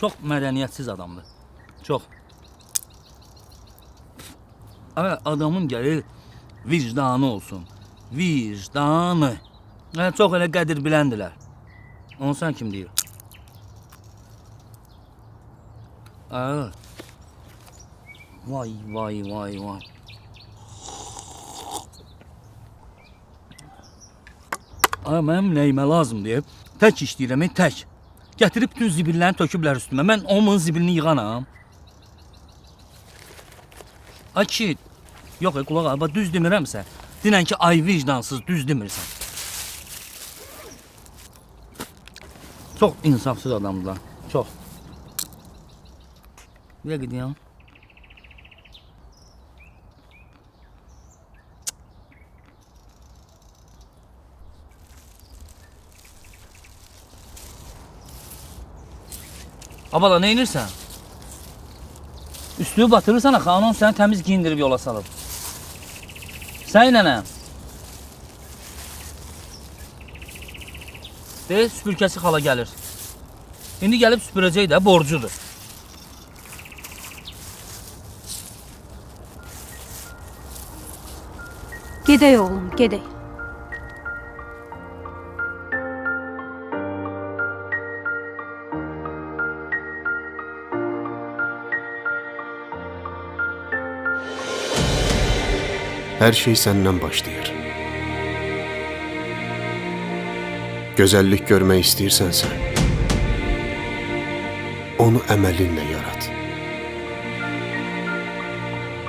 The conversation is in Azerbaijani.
Çox mədəniyyətsiz adamdır. Çox. Ama adamın gəlir vicdanı olsun. Vicdanı. Yəni, çox elə qədir biləndilər. Onu sən kim deyir? Aa. Vay vay vay vay. Aa, mənim nəyimə lazım deyib. Tək işləyirəm, tək. Gətirib bütün zibillərini töküblər üstümə. Mən onun zibilini yığanam. Ay ki, yox, qulaq al, düz demirəmsə. Dinən ki, ay vicdansız, düz demirsən. Çox insafsız adamdılar, çox. Bir dəqiqə deyəm. Abala, nə inirsən? Üstünü batırırsan axı, anon səni təmiz giyindirib yola salıb. Sən nənəm? Süpürkəsi xala gəlir. İndi gəlib süpürəcək də, borcudur. Gedək oğlum, gedək. Her şey senden başlayır. Güzellik görmek istiyorsan sen, onu əməlinlə yarat.